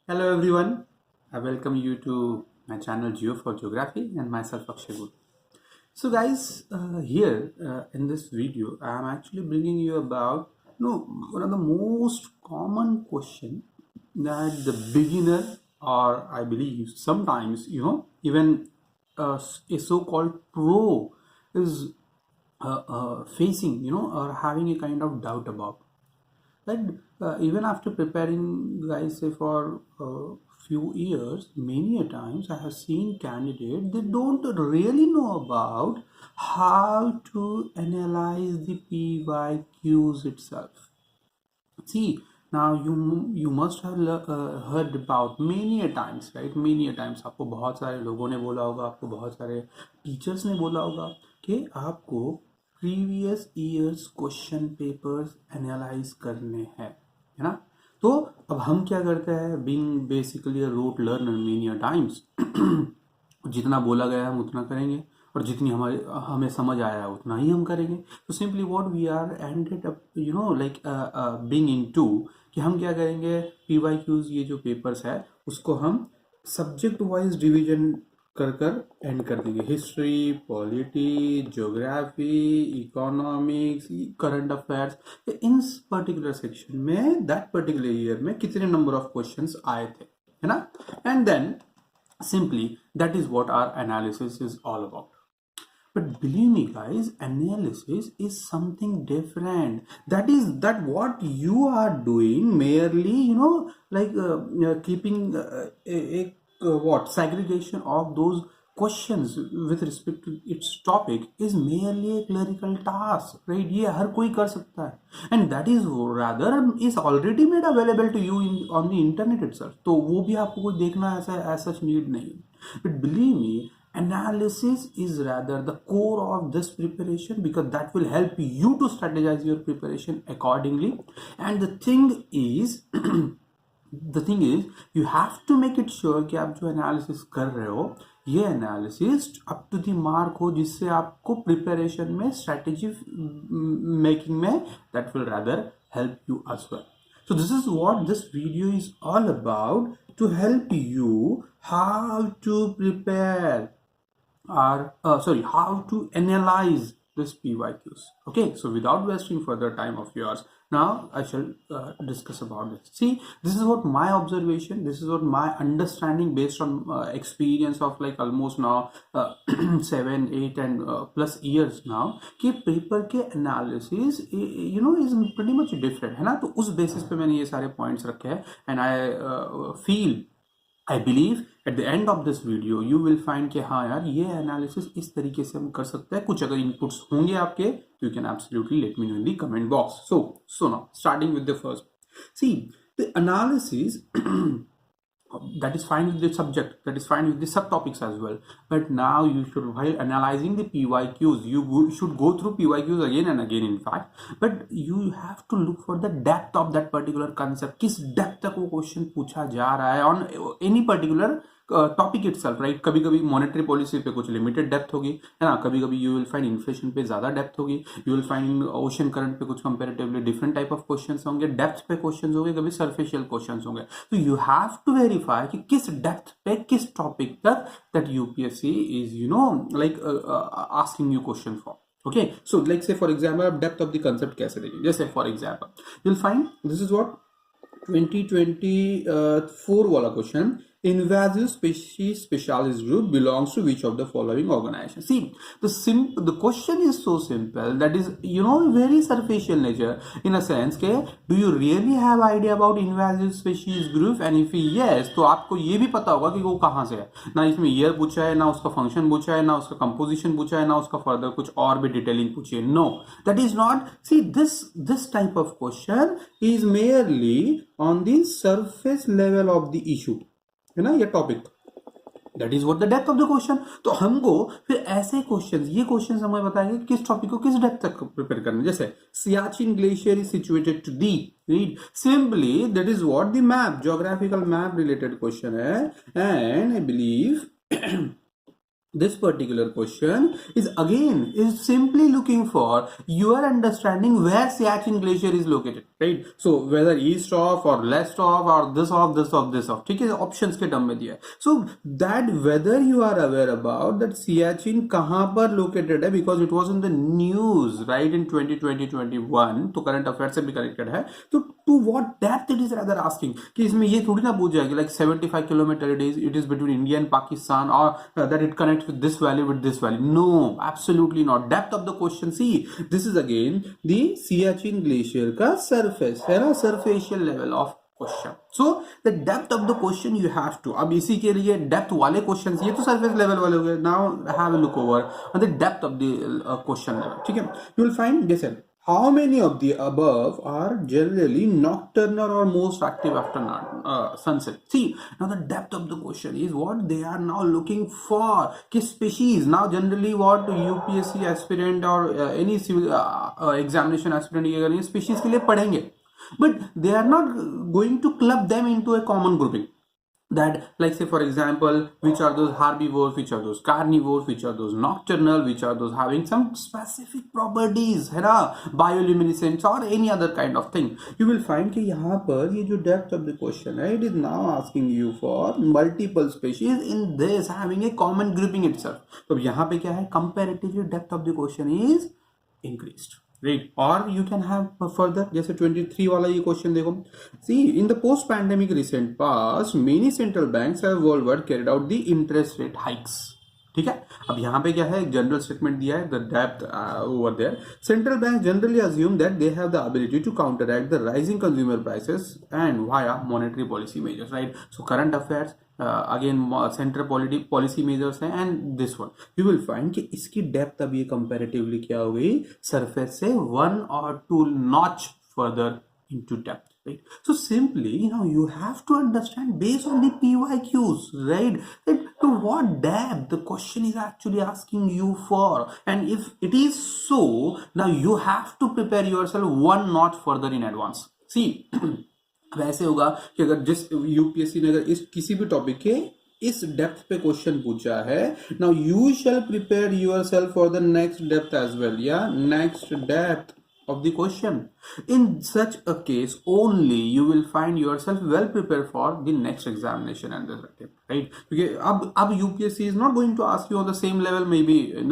Hello everyone, I welcome you to my channel Geo for Geography and myself Akshay. So guys, here in this video, I am actually bringing you about one of the most common question that the beginner, or I believe sometimes even a so-called pro is facing or having a kind of doubt about. Like even after preparing, guys, say for a few years, many a times I have seen candidates, they don't really know about how to analyze the PYQs itself. See, now you must have heard about many a times, right? Many a times आपको बहुत सारे लोगों ने बोला होगा, आपको बहुत सारे टीचर्स ने बोला होगा कि आपको previous years question papers analyse करने हैं, है ना? तो अब हम क्या करते हैं, being basically a rote learner many a times, जितना बोला गया है हम उतना करेंगे और जितनी हमें समझ आया है उतना ही हम करेंगे. तो simply what we are ended up like being into कि हम क्या करेंगे, पीवाईक्यूज ये जो पेपर्स है उसको हम सब्जेक्ट वाइज डिवीजन कर एंड कर देंगे. History, polity, geography, economics, current affairs, in particular section में दैट पर्टिकुलर ईयर में कितने नंबर ऑफ क्वेश्चंस आए थे, है ना? And then simply that is what our analysis is all about. But believe me guys, analysis is something different. That what you are doing merely keeping what segregation of those questions with respect to its topic is merely a clerical task, right? ये हर कोई कर सकता है, and that is rather is already made available to you on the internet itself. तो वो भी आपको कोई देखना ऐसा as such need नहीं. But believe me, analysis is rather the core of this preparation because that will help you to strategize your preparation accordingly. And the thing is you have to make it sure कि आप जो analysis कर रहे हो ये analysis up to the mark हो, जिससे आपको प्रिपरेशन में स्ट्रेटेजी मेकिंग में that will rather help you as well. So this is what this video is all about, to help you how to prepare or how to analyze this PYQs. Okay, so without wasting further time of yours, now I shall discuss about this. See, this is what my observation, this is what my understanding based on experience of like almost now 7, 8 and plus years now, कि paper के analysis is pretty much different, है ना? तो उस basis पे मैंने ये सारे पॉइंट्स रखे हैं, and I believe at the end of this video you will find कि हाँ यार ये एनालिसिस इस तरीके से हम कर सकते हैं. कुछ अगर इनपुट्स होंगे आपके, you can absolutely let me know in the comment box. So now starting with the first, see the analysis that is fine with the subject, that is fine with the subtopics as well, but now you should, while analyzing the PYQs, you should go through PYQs again and again in fact, but you have to look for the depth of that particular concept. किस depth तक वो question पूछा जा रहा है on any particular topic itself, right? कभी कभी monetary policy पे कुछ लिमिटेड डेप्थ होगी, है ना? कभी कभी यू विल फाइंड इन्फ्लेशन पे ज्यादा डेप्थ होगी, you will find ocean current पे कुछ comparatively different type of questions होंगे, डेप्थ पे क्वेश्चंस होंगे, कभी सरफेशियल क्वेश्चंस होंगे. तो यू हैव टू वेरीफाई कि किस डेप्थ पे किस टॉपिक तक that UPSC is like asking you question for. Okay, so like say for example depth of the concept कैसे देखें, जैसे for example you'll find this is what 2024 वाला question, invasive species specialist group belongs to which of the following organization. See, the question is so simple, that is very superficial nature, in a sense के do you really have idea about invasive species group, and if yes तो आपको ये भी पता होगा कि वो कहाँ से है. ना इसमें ईयर पूछा है, ना उसका फंक्शन पूछा है, ना उसका कंपोजिशन पूछा है, ना उसका फर्दर कुछ और भी डिटेलिंग पूछी है. No, that is not. See, this type of question is merely on the surface level of the issue, है ना? ये topic, that is what the depth of the question. तो हमको फिर ऐसे क्वेश्चंस, ये क्वेश्चंस हमें बताएंगे किस टॉपिक को किस डेप्थ तक प्रिपेयर करना है. जैसे Siachen glacier is situated to the, read simply that is what the map, geographical map related question है, and I believe this particular question is simply looking for your understanding where Siachen Glacier is located, right? So whether east of or west of or this of this of this of, ठीक है, options के term में दिया है. So that whether you are aware about that Siachen कहाँ पर located है, because it was in the news, right, in 2020-21, तो current affairs से भी connected है. तो to what depth it is rather asking, कि इसमें ये थोड़ी ना पूछ जाएगी like 75 kilometer it is between India and Pakistan, or that it connects with this valley with this valley. No, absolutely not. Depth of the question, see, this is again the Siachen glacier का surface है ना, superficial level of question. So the depth of the question you have to, अब इसी के लिए depth वाले questions, ये तो surface level वाले हो गए. Now have a look over on the depth of the question level. ठीक है, you will find this. How many of the above are generally nocturnal or most active after sunset? See, now the depth of the question is what they are now looking for. Which species? Now generally what UPSC aspirant or any civil examination aspirant ये species के लिए पढ़ेंगे. But they are not going to club them into a common grouping. That, like, say for example, which are those herbivores, which are those carnivores, which are those nocturnal, which are those having some specific properties, है ना, bioluminescence or any other kind of thing. You will find कि यहाँ पर ये जो depth of the question है, it is now asking you for multiple species in this having a common grouping itself. तो यहाँ पे क्या है, comparatively depth of the question is increased. Right, or you can have further, जैसे 23 वाला ये question देखो. See, in the post pandemic recent past, many central banks have worldwide carried out the interest rate hikes. ठीक है, अब यहाँ पे क्या है, जनरल स्टेटमेंट दिया है, the depth over there. Central bank generally assume that they have the ability to counteract the rising consumer prices and via monetary policy measures, right. So current affairs again central policy measures है, and this one you will find कि इसकी depth अब ये comparatively क्या हो गई, surface से 1 or 2 notch further into depth. Right? So simply, you have to understand based on the PYQs, right? That to what depth the question is actually asking you for, and if it is so, now you have to prepare yourself 1 notch further in advance. See, अब ऐसे होगा कि अगर जिस UPSC ने अगर इस किसी भी टॉपिक के इस डेप्थ पे क्वेश्चन पूछा है, now you shall prepare yourself for the next depth as well, या next depth of the question. In such a case only you will find yourself well prepared for the next examination and this attempt, right? Because अब UPSC is not going to ask you on the same level, maybe in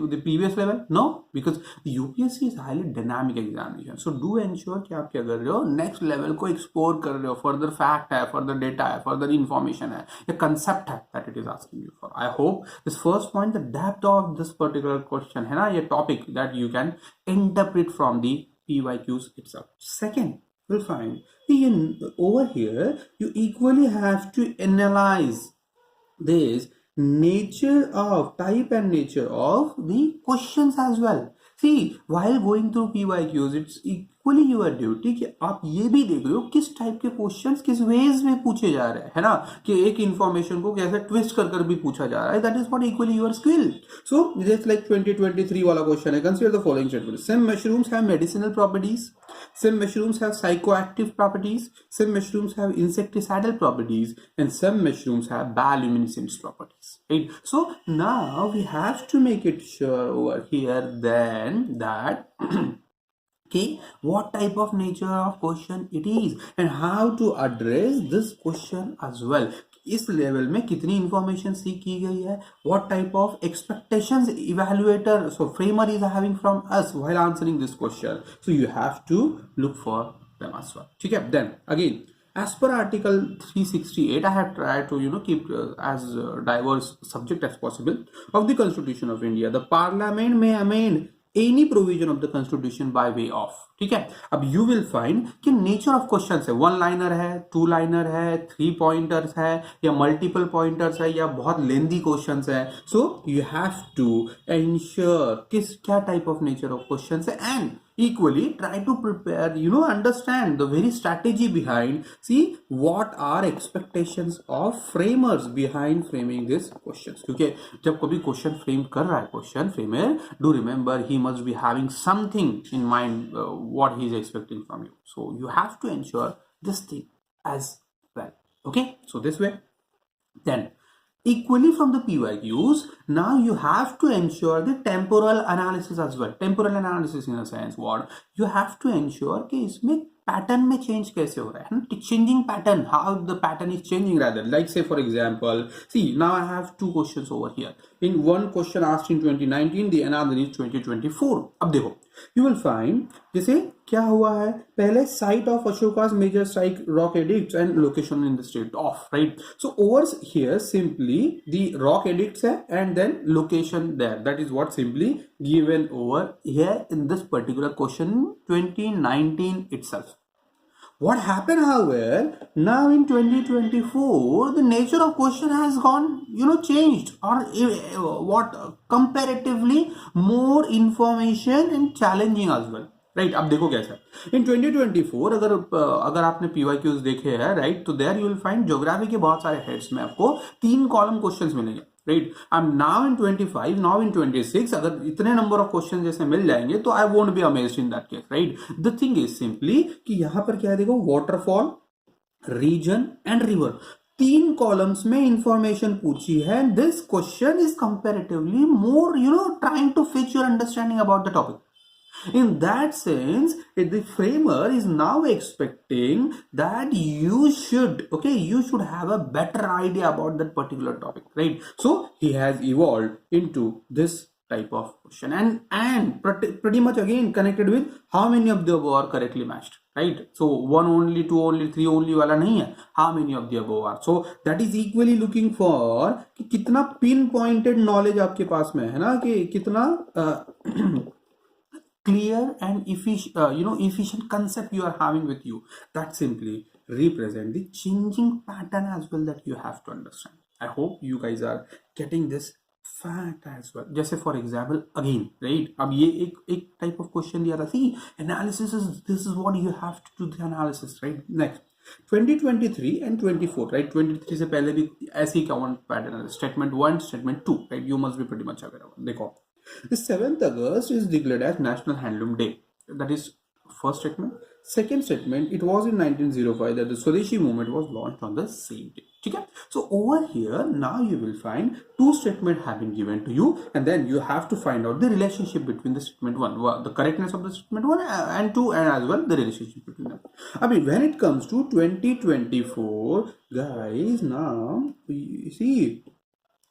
the previous level. No, because UPSC is highly dynamic examination. So do ensure कि आप क्या कर रहे हो, next level को explore कर रहे हो, further fact है, further data है, further information है, या concept है that it is asking you for. I hope this first point, the depth of this particular question है ना, ये topic that you can interpret from the PYQs itself. Second, you'll find over here you equally have to analyze this type and nature of the questions as well. See, while going through PYQs, it's equally your duty कि आप ये भी देख लो किस type के questions किस veg में पूछे जा रहे हैं, है ना, कि एक इंफॉर्मेशन को कैसे ट्विस्ट कर भी पूछा जा रहा है. That is what equally your skill. So just like 2023 वाला क्वेश्चन है, consider the following statement. Some mushrooms have medicinal properties, some mushrooms have psychoactive properties, some mushrooms have insecticidal properties, and some mushrooms have bioluminescence properties, right? So now we have to make it sure over here then that okay, what type of nature of question it is and how to address this question as well. इस level में कितनी information सीख की गई है, what type of expectations evaluator so framer is having from us while answering this question. So you have to look for them as well. ठीक है, then again as per article 368 I have tried to keep as diverse subject as possible of the Constitution of India. The Parliament may amend any provision of the Constitution by way of. ठीक है, अब you will find कि nature of question है, 1 liner है, 2 liner है, 3 pointers है, या multiple pointers है, या बहुत लेंदी क्वेश्चन है. So you have to ensure क्या type of nature of question है, and equally try to prepare, understand the very strategy behind, see what are expectations of framers behind framing this questions. क्योंकि जब कभी question frame कर रहा है question framer, do remember he must be having something in mind what he is expecting from you. So you have to ensure this thing as well. Okay, so this way. Then Equally from the PYQs, now you have to ensure the temporal analysis as well. Temporal analysis in a sense, what you have to ensure कि इसमें pattern में change कैसे हो रहा है ना, changing pattern, how the pattern is changing rather. Like say for example, see now I have two questions over here. In one question asked in 2019, the another is 2024. अब देखो, you will find जैसे क्या हुआ है, पहले site of Ashoka's major strike rock edicts and location in the state of, right? So over here simply the rock edicts है and then location there. That is what simply given over here in this particular question 2019 itself. What happened, however, now in 2024, the nature of question has gone, changed, or what comparatively more information and challenging as well. Right अब देखो कैसा इन 2024 अगर आपने PYQs देखे हैं right तो there you will find geography के बहुत सारे हेड्स में आपको 3 कॉलम क्वेश्चंस मिलेंगे right I am now in 25 now in 26 अगर इतने नंबर ऑफ क्वेश्चन जैसे मिल जाएंगे तो I won't be amazed in that case right the thing is simply कि यहां पर क्या है देखो waterfall region and river 3 columns में इंफॉर्मेशन पूछी है this question is comparatively more trying to fetch your understanding about the topic. In that sense, the framer is now expecting that you should have a better idea about that particular topic, right? So he has evolved into this type of question and pretty much again connected with how many of the above are correctly matched, right? So 1 only, 2 only, 3 only वाला नहीं है, how many of the above are. So that is equally looking for कि कितना pinpointed knowledge आपके पास में है ना, कि कितना clear and efficient concept you are having with you. That simply represent the changing pattern as well that you have to understand. I hope you guys are getting this fact as well. जैसे for example again right अब ये एक type of question दिया था, see analysis is this is what you have to do the analysis right. Next 2023 and 24 right 23 से पहले भी ऐसी count pattern है statement 1 statement 2 right you must be pretty much aware of. देखो the 7th August is declared as National Handloom Day. That is first statement. Second statement, it was in 1905 that the Swadeshi movement was launched on the same day. Okay? So over here, now you will find 2 statements have been given to you and then you have to find out the relationship between the statement 1, the correctness of the statement 1 and 2 and as well the relationship between them. I mean, when it comes to 2024, guys, now, you see,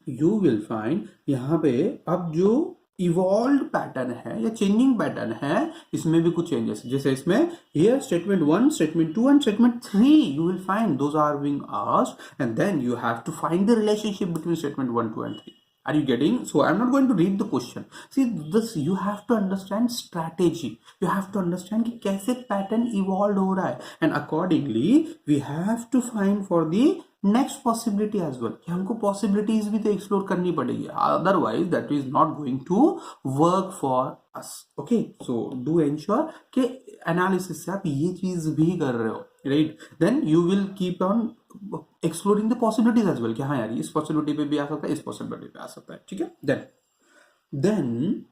you will find यहाँ पे अब जो evolve pattern है या changing pattern है इसमें भी कुछ चेंजेस जैसे इसमें here statement 1 statement 2 and statement 3 you will find those are being asked and then you have to find the relationship between statement 1 2 and 3. Are you getting? So I'm not going to read the question. See this, you have to understand strategy. You have to understand कि कैसे pattern evolved हो रहा है and accordingly we have to find for the next possibility as well. कि हमको possibilities भी तो explore करनी पड़ेगी. Otherwise that is not going to work for us. Okay, so do ensure कि analysis से आप ये चीज भी कर रहे हो, right? Then you will keep on exploring the possibilities as well कि हाँ यार इस possibility पे भी आ सकता है, इस possibility पे आ सकता है, ठीक है. Then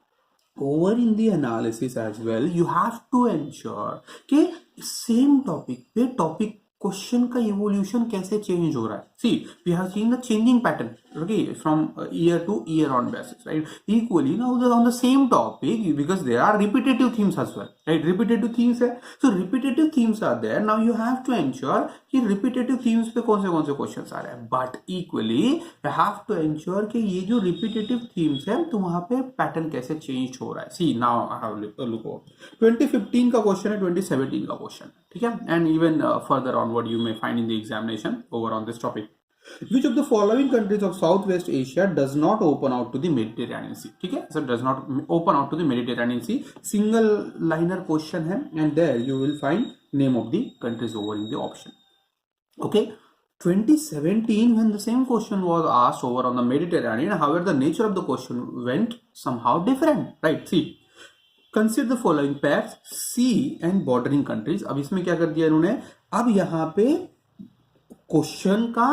over in the analysis as well you have to ensure कि same topic पे topic क्वेश्चन का इवोल्यूशन कैसे चेंज हो रहा है. See we have seen the changing pattern okay from year to year on basis right. Equally now on the same topic because there are repetitive themes as well right. Repetitive themes है so repetitive themes are there. Now you have to ensure कि repetitive themes पे कौन से questions आ रहे हैं but equally you have to ensure कि ये जो रिपीटेटिव थीम्स है तो वहां पे पैटर्न कैसे चेंज हो रहा है. See now I have look over 2015 का क्वेश्चन है 2017 का क्वेश्चन ठीक है and even further on what you may find in the examination over on this topic. Which of the following countries of Southwest Asia does not open out to the Mediterranean Sea? ठीक है, so does not open out to the Mediterranean Sea. Single liner question है and there you will find name of the countries over in the option. Okay, 2017 when the same question was asked over on the Mediterranean, however the nature of the question went somehow different, right? See. Consider the following pairs sea and bordering countries. अब इसमें क्या कर दिया इन्होंने, अब यहाँ पे question का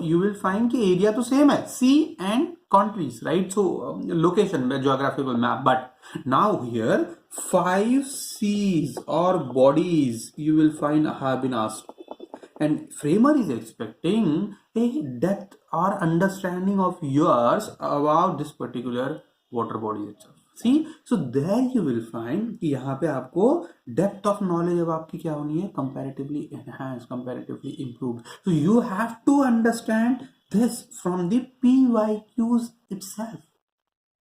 यू विल फाइंड कि एरिया तो सेम है sea and countries right. So location geographical map but now here 5 seas or bodies you will find have been asked and framer is expecting a depth or understanding of yours about this particular water body itself. See, so there you will find कि यहाँ पे आपको depth of knowledge अब आपकी क्या होनी है, comparatively enhanced, comparatively improved. So you have to understand this from the PYQs itself.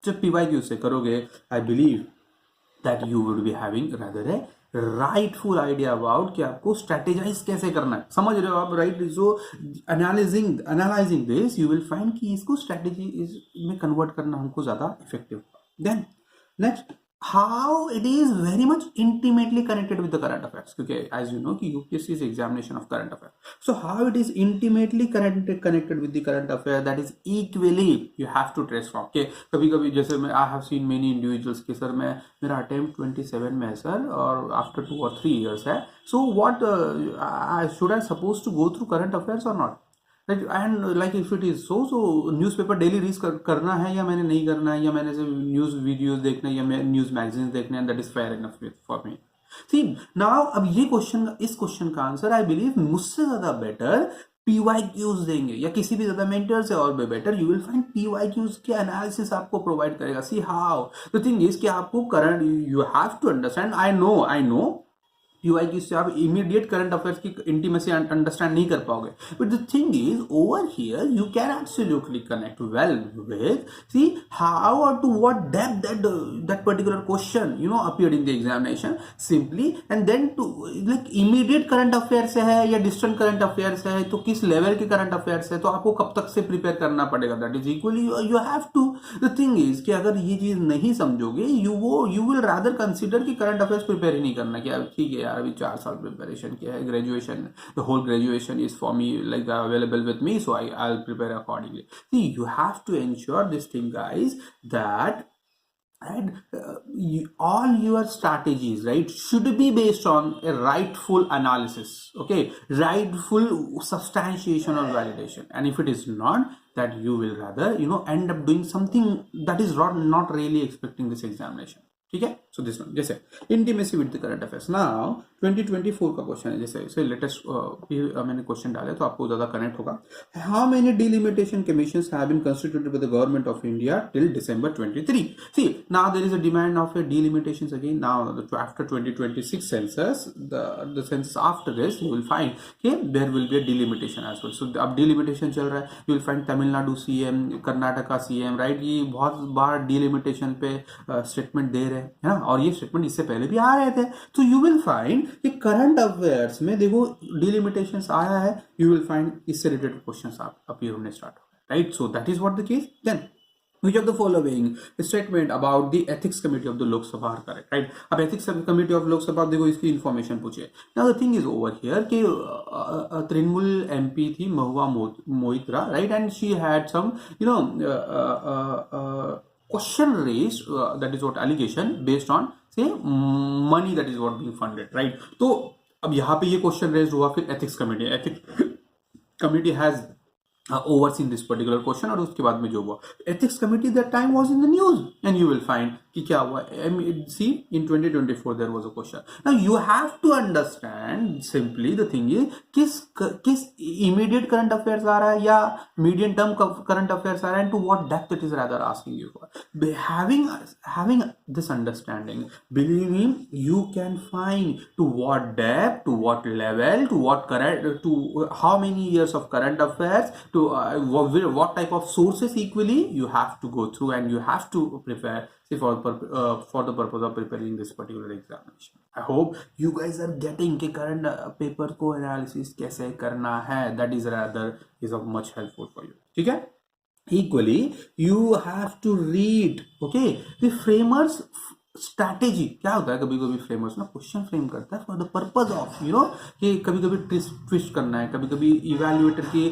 जब PYQs से करोगे, I believe that you would be having rather a rightful idea about कि आपको strategize कैसे करना है. समझ रहे हो आप, right? So analyzing this, you will find कि इसको strategy में convert करना हमको ज़्यादा effective. Then next, how it is very much intimately connected with the current affairs. Okay, as you know कि UPSC is examination of current affairs. So how it is intimately connected with the current affair, that is equally you have to trace from. Okay, कभी कभी जैसे मैं I have seen many individuals कि sir मैं मेरा attempt 27 में है sir और after 2 or 3 years है. So what should I supposed to go through current affairs or not? And like if it is so newspaper daily read करना है या मैंने नहीं करना है, या मैंने सिर्फ न्यूज़ वीडियोस देखने या न्यूज़ मैगजीन्स देखने हैं, that is fair enough for me. See now अब ये क्वेश्चन, इस क्वेश्चन का आंसर आई बिलीव मुझसे ज़्यादा बेटर PYQs देंगे, या किसी भी ज़्यादा मेंटर से और भी better you will find PYQs के एनालिसिस आपको प्रोवाइड करेगा. See how the thing is कि आपको current you have to understand. I know PYQ से आप इमीडिएट करंट अफेयर्स की इंटीमेसी अंडरस्टैंड नहीं कर पाओगे, but the thing is over here you can absolutely connect well with see how और to what depth that particular question appeared in the examination simply, and then to like immediate current affairs है या distant current affairs है, तो किस level के current affairs है, तो आपको कब तक से प्रिपेयर करना पड़ेगा. That is equally you have to. The thing is कि अगर ये चीज नहीं समझोगे यू विल रादर कंसिडर कि करंट अफेयर्स प्रिपेयर ही नहीं करना, कि ठीक है अभी 4 साल प्रिपरेशन किया है, graduation the whole graduation is for me like available with me, so I will prepare accordingly. See you have to ensure this thing guys that all your strategies should be based on a rightful analysis, okay, rightful substantiation or validation. And if it is not, that you will rather end up doing something that is not really expecting this examination. ठीक है. So this one जैसे intimacy with the current affairs. Now 2024 का question है, जैसे latest मैंने question डाले तो आपको ज्यादा कनेक्ट होगा. How many delimitation commissions have been constituted by the government of India till December 23. See now there is a demand of delimitations again. Now after 2026 census, the census after this you will find कि there will be a delimitation as well. So अब delimitation चल रहा है, you will find Tamil Nadu CM, Karnataka CM, right, ये बहुत बार delimitation पे statement दे रहे हैं, है ना, और ये स्टेटमेंट इससे पहले भी आ रहे थे. तो यू विल फाइंड कि करंट अफेयर्स में देखो डिलिमिटेशंस आया है, यू विल फाइंड इससे रिलेटेड क्वेश्चंस अपीयर होने स्टार्ट हो गए, right. So that is what the case. Then which of the following statement about the ethics committee of the Lok Sabha are correct, right? अब ethics committee of Lok Sabha देखो इसकी information पूछिए. Now the thing is over here कि Trinamool MP थी Mahua Moitra, right, and she had some question raised, that is what allegation based on say money that is what being funded, right. तो अब यहाँ पे ये question raised हुआ, फिर ethics committee has overseen this particular question, और उसके बाद में जो हुआ ethics committee that time was in the news, and you will find कि क्या हुआ. See, in 2024 there was a question. Now you have to understand simply the thing is किस immediate current affairs आ रहा है या medium term current affairs आ रहा है, and to what depth it is rather asking you for. Having this understanding, believe me, you can find to what depth, to what level, to what current, to how many years of current affairs, to what type of sources equally you have to go through, and you have to prepare for the purpose of preparing this particular examination. I hope you guys are getting कि current paper को analysis कैसे करना है, that is rather is of much helpful for you. ठीक है. Equally you have to read, okay, the framers strategy. क्या होता है, कभी कभी फ्रेमर्स ना क्वेश्चन फ्रेम करता है फॉर द पर्पज ऑफ कि कभी कभी ट्विस्ट करना है, कभी कभी इवैल्यूएटर की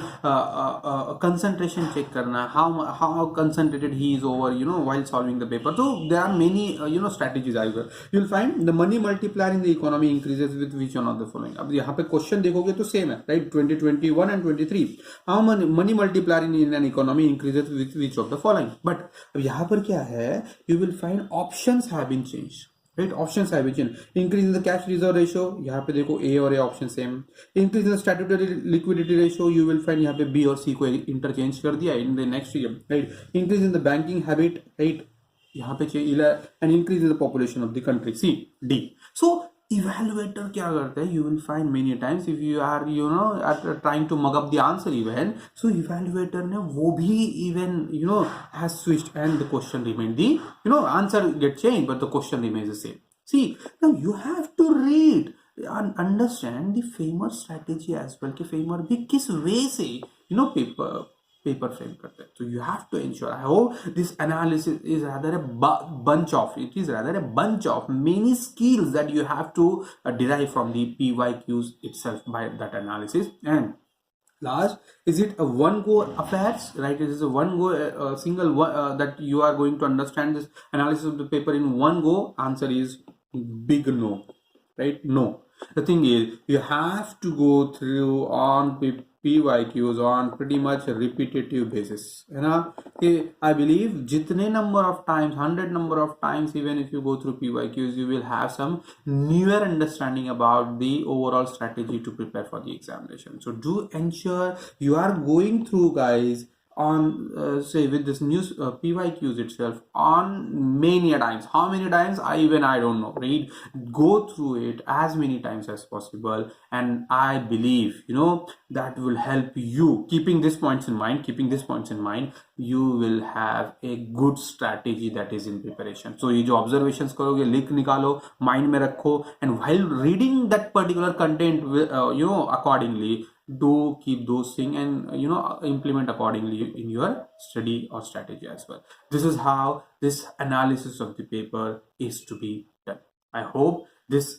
कंसंट्रेशन चेक करना है, how concentrated he is over while solving the paper. तो there are many strategies are there. You will find the money multiplier in the economy increases with which one of the following. अब यहाँ पे question देखोगे तो same है, right, 2021 and 23. How money multiplier in an economy increases with which of the following. But अब यहाँ पर क्या है, you will find options have been changed, right. Options है which in increase in the cash reserve ratio, यहाँ पे देखो A और A option same. Increase in the statutory liquidity ratio, you will find यहाँ पे बी और C को interchange कर दिया in the next year, right. Increase in the banking habit, right, यहाँ पे चाहिए and increase in the population of the country, see D. So evaluator क्या करते हैं, you will find many times if you are trying to mug up the answer even, so evaluator ने वो भी even has switched and the question remain the answer get change but the question remains the same. See now you have to read and understand the famer strategy as well कि famer भी किस वे से paper frame करते हैं. So you have to ensure. I hope this analysis is rather a bunch of many skills that you have to derive from the PYQs itself by that analysis. And last, is it a one go affairs, right? It is a one go single one that you are going to understand this analysis of the paper in one go. Answer is big no, right? No. The thing is, you have to go through on PYQs on pretty much a repetitive basis, है ना. I believe जितने number of times, 100 number of times, even if you go through PYQs, you will have some newer understanding about the overall strategy to prepare for the examination. So do ensure you are going through, guys, on say with this new PYQs itself on many times. How many times I don't know. Read, go through it as many times as possible, and I believe that will help you. Keeping these points in mind, you will have a good strategy that is in preparation. So ये जो observations करोगे, लिख निकालो, mind में रखो, and while reading that particular content accordingly, do keep those things and implement accordingly in your study or strategy as well. This is how this analysis of the paper is to be done. I hope this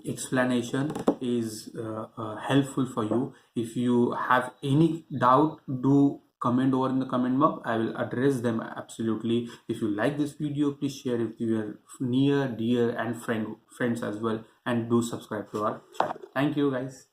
explanation is helpful for you. If you have any doubt, do comment over in the comment box. I will address them absolutely. If you like this video, please share it with your near, dear and friends as well, and do subscribe to our channel. Thank you, guys.